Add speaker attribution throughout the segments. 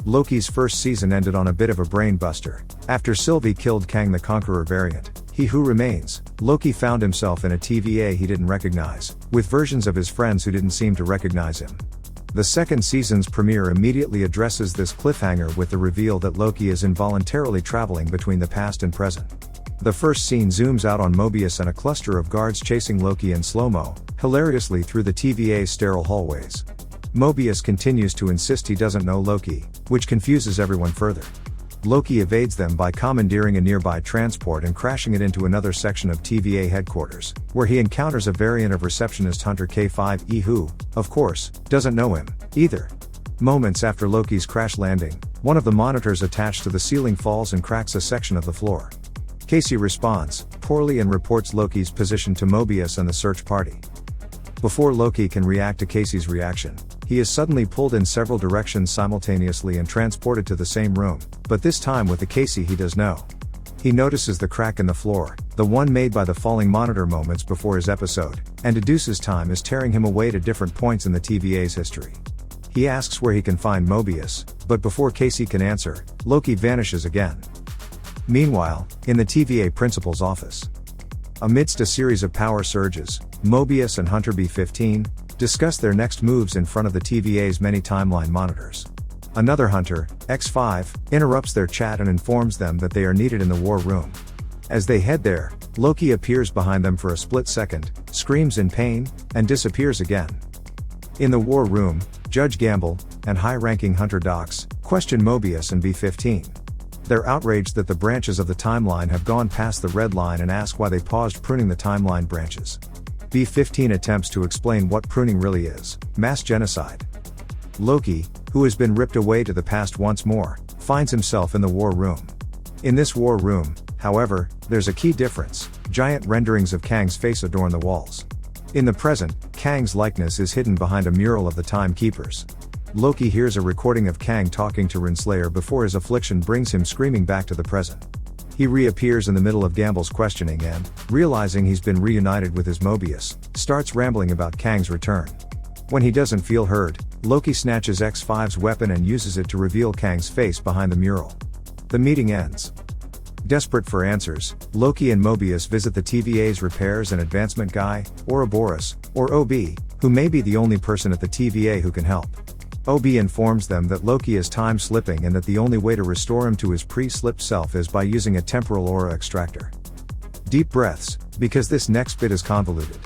Speaker 1: Loki's first season ended on a bit of a brain-buster. After Sylvie killed Kang the Conqueror variant, He Who Remains, Loki found himself in a TVA he didn't recognize, with versions of his friends who didn't seem to recognize him. The second season's premiere immediately addresses this cliffhanger with the reveal that Loki is involuntarily traveling between the past and present. The first scene zooms out on Mobius and a cluster of guards chasing Loki in slow-mo, hilariously through the TVA's sterile hallways. Mobius continues to insist he doesn't know Loki, which confuses everyone further. Loki evades them by commandeering a nearby transport and crashing it into another section of TVA headquarters, where he encounters a variant of receptionist Hunter K5E who, of course, doesn't know him, either. Moments after Loki's crash landing, one of the monitors attached to the ceiling falls and cracks a section of the floor. Casey responds poorly and reports Loki's position to Mobius and the search party. Before Loki can react to Casey's reaction, he is suddenly pulled in several directions simultaneously and transported to the same room, but this time with the Casey he does know. He notices the crack in the floor, the one made by the falling monitor moments before his episode, and deduces time is tearing him away to different points in the TVA's history. He asks where he can find Mobius, but before Casey can answer, Loki vanishes again. Meanwhile, in the TVA principal's office, amidst a series of power surges, Mobius and Hunter B-15 discuss their next moves in front of the TVA's many timeline monitors. Another Hunter, X5, interrupts their chat and informs them that they are needed in the war room. As they head there, Loki appears behind them for a split second, screams in pain, and disappears again. In the war room, Judge Gamble and high-ranking Hunter Docs question Mobius and B-15. They're outraged that the branches of the timeline have gone past the red line and ask why they paused pruning the timeline branches. B-15 attempts to explain what pruning really is: mass genocide. Loki, who has been ripped away to the past once more, finds himself in the war room. In this war room, however, there's a key difference: giant renderings of Kang's face adorn the walls. In the present, Kang's likeness is hidden behind a mural of the Timekeepers. Loki hears a recording of Kang talking to Renslayer before his affliction brings him screaming back to the present. He reappears in the middle of Gamble's questioning and, realizing he's been reunited with his Mobius, starts rambling about Kang's return. When he doesn't feel heard, Loki snatches X5's weapon and uses it to reveal Kang's face behind the mural. The meeting ends. Desperate for answers, Loki and Mobius visit the TVA's repairs and advancement guy, Ouroboros, or OB, who may be the only person at the TVA who can help. OB informs them that Loki is time-slipping and that the only way to restore him to his pre-slipped self is by using a temporal aura extractor. Deep breaths, because this next bit is convoluted.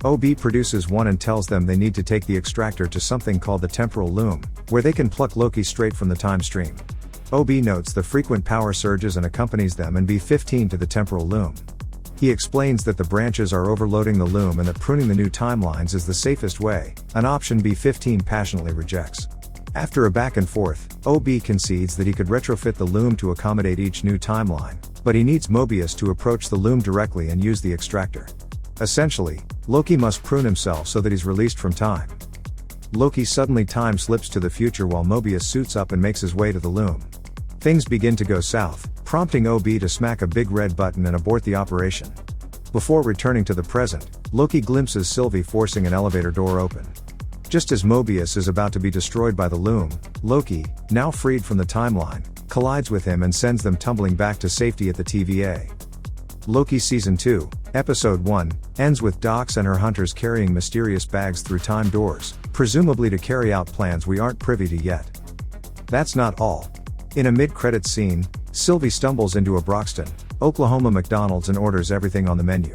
Speaker 1: OB produces one and tells them they need to take the extractor to something called the temporal loom, where they can pluck Loki straight from the time stream. OB notes the frequent power surges and accompanies them and B-15 to the temporal loom. He explains that the branches are overloading the loom and that pruning the new timelines is the safest way, an option B-15 passionately rejects. After a back and forth, OB concedes that he could retrofit the loom to accommodate each new timeline, but he needs Mobius to approach the loom directly and use the extractor. Essentially, Loki must prune himself so that he's released from time. Loki suddenly time slips to the future while Mobius suits up and makes his way to the loom. Things begin to go south, prompting OB to smack a big red button and abort the operation. Before returning to the present, Loki glimpses Sylvie forcing an elevator door open. Just as Mobius is about to be destroyed by the loom, Loki, now freed from the timeline, collides with him and sends them tumbling back to safety at the TVA. Loki Season 2, Episode 1, ends with Docs and her hunters carrying mysterious bags through time doors, presumably to carry out plans we aren't privy to yet. That's not all. In a mid-credits scene, Sylvie stumbles into a Broxton, Oklahoma McDonald's and orders everything on the menu.